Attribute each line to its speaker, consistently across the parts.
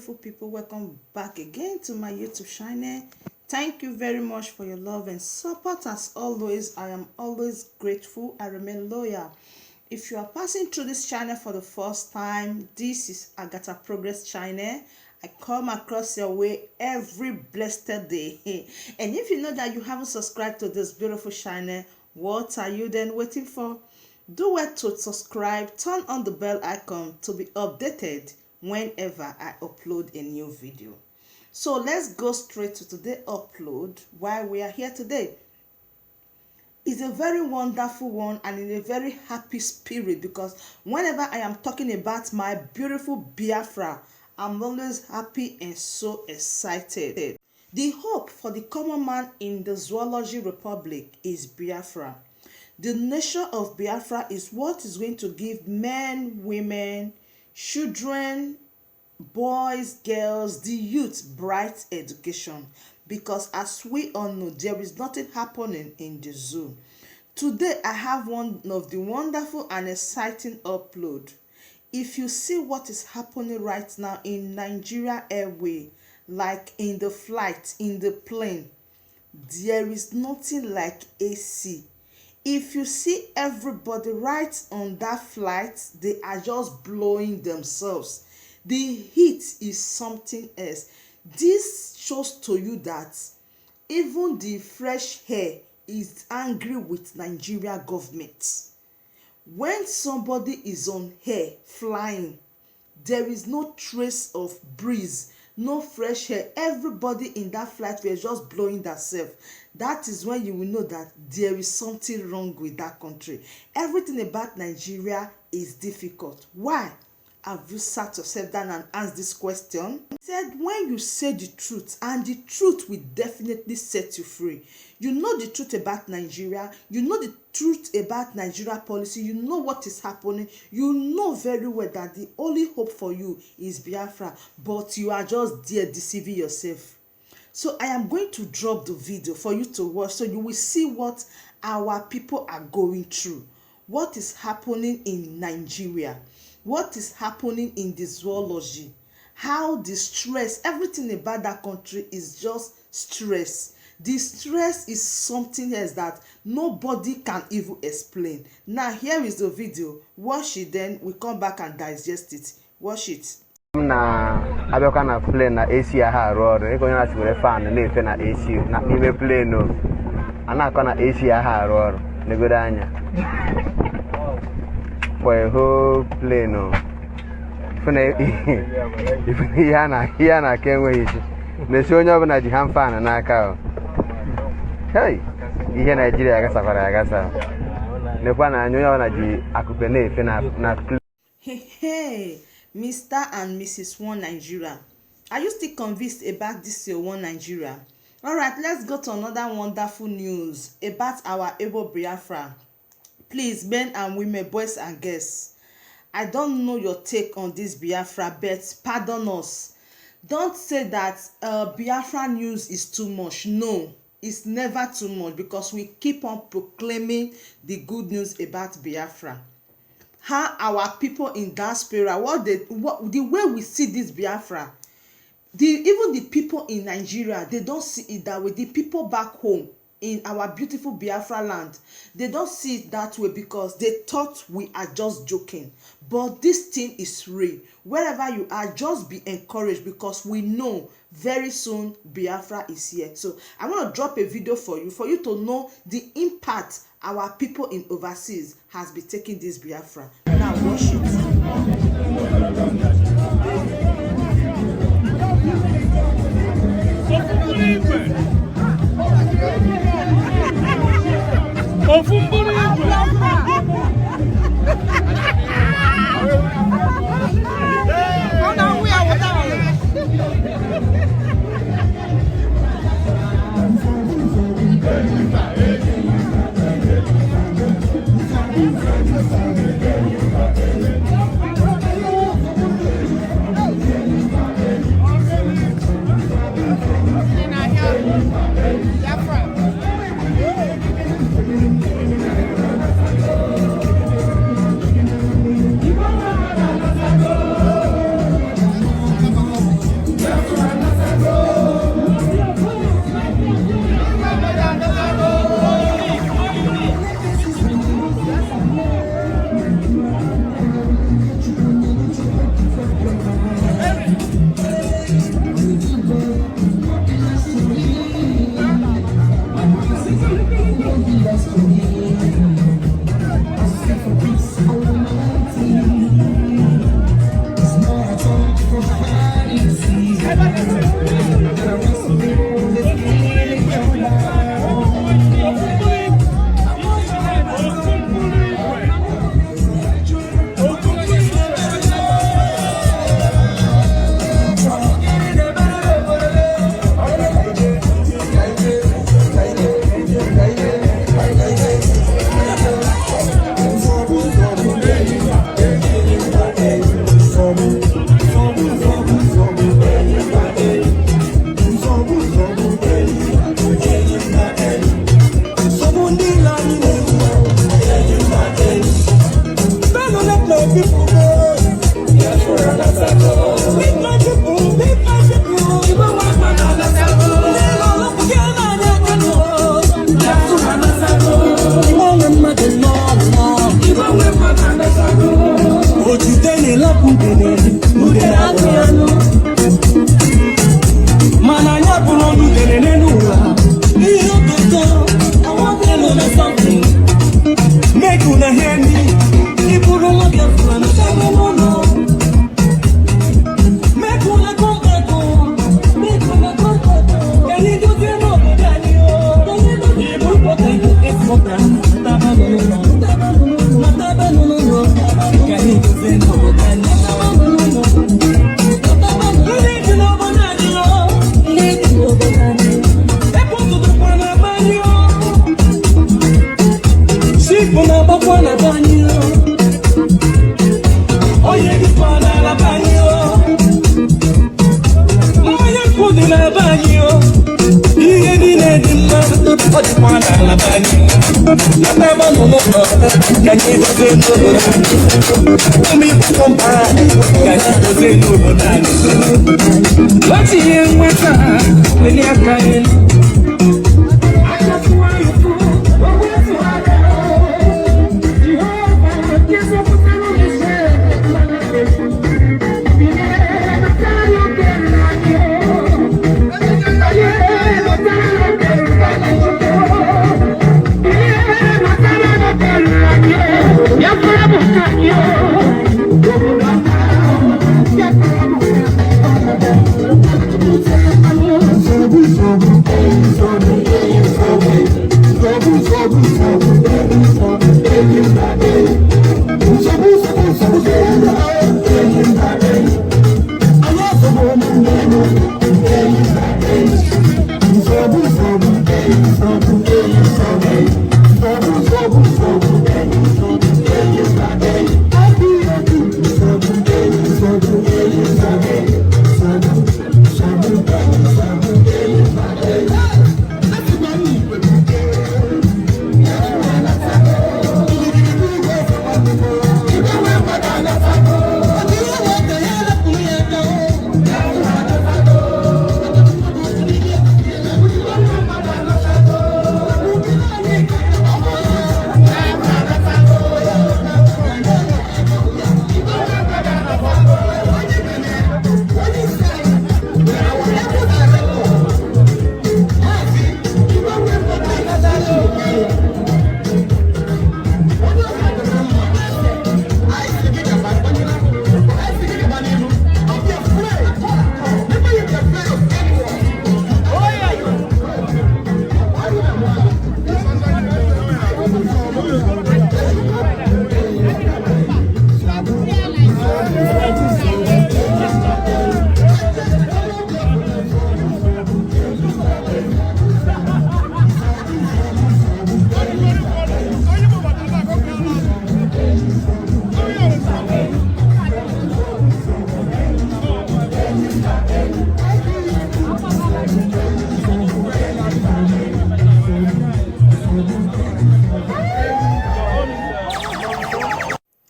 Speaker 1: beautiful people, welcome back again to my YouTube channel. Thank you very much for your love and support. As always, I am always grateful. I remain loyal. If you are passing through this channel for the first time, this is Agatha Progress channel. I come across your way every blessed day. And if you know that you haven't subscribed to this beautiful channel, what are you then waiting for? Do well to subscribe, turn on the bell icon to be updated whenever I upload a new video. So let's go straight to today's upload. Why we are here today is a very wonderful one and in a very happy spirit, because whenever I am talking about my beautiful Biafra, I'm always happy and so excited. The hope for the common man in the Zoology Republic is Biafra. The nation of Biafra is what is going to give men, women, children, boys, girls, the youth bright education. Because as we all know, there is nothing happening in the zoo. Today, I have one of the wonderful and exciting upload. If you see what is happening right now in Nigeria Airway, like in the flight, in the plane, there is nothing like AC. If you see everybody right on that flight, they are just blowing themselves. The heat is something else. This shows to you that even the fresh air is angry with Nigeria government. When somebody is on air flying, there is no trace of breeze, no fresh air. Everybody in that flight were just blowing themselves. That is when you will know that there is something wrong with that country. Everything about Nigeria is difficult. Why? Have you sat yourself down and asked this question? He said, when you say the truth, and the truth will definitely set you free. You know the truth about Nigeria. You know the truth about Nigeria policy. You know what is happening. You know very well that the only hope for you is Biafra. But you are just there deceiving yourself. So I am going to drop the video for you to watch, so you will see what our people are going through. What is happening in Nigeria. What is happening in the zoology, how the stress, everything about that country is just stress. The stress is something else that nobody can even explain. Now here is the video. Watch it, then we come back and digest it. Watch it.
Speaker 2: Na abeka na plane na AC ha arụ ego nya chụrụ fan na-efe na AC na n'ime plane no ana-akọ na AC ha arụ negodo anya for a whole plane no ifuna ihe na ka enweghị isi na-esi onye ọbụla ji ha fan n'aka o hey ihe Nigeria agasakwara agasa nekwa na onye ọbụla ji akụpe na-efe na
Speaker 1: Hey, Mr. and Mrs. One Nigeria, are you still convinced about this One Nigeria? All right, let's go to another wonderful news about our able Biafra. Please, men and women, boys and girls, I don't know your take on this Biafra, but pardon us. Don't say that Biafra news is too much. No, it's never too much, because we keep on proclaiming the good news about Biafra. How our people in Diaspora, the way we see this Biafra, even the people in Nigeria, they don't see it that way. The people back home in our beautiful Biafra land, they don't see it that way, because they thought we are just joking. But this thing is real. Wherever you are, just be encouraged, because we know very soon Biafra is here. So I want to drop a video for you to know the impact our people in overseas has been taking this Biafra. Now watch it.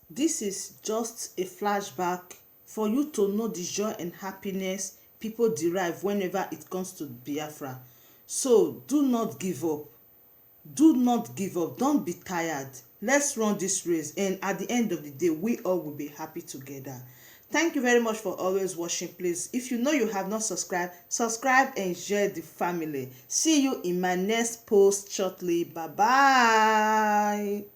Speaker 1: This is just a flashback for you to know the joy and happiness people derive whenever it comes to Biafra. So do not give up. Do not give up. Don't be tired. Let's run this race, and at the end of the day, we all will be happy together. Thank you very much for always watching. Please, if you know you have not subscribed, subscribe and share the family. See you in my next post shortly. Bye bye.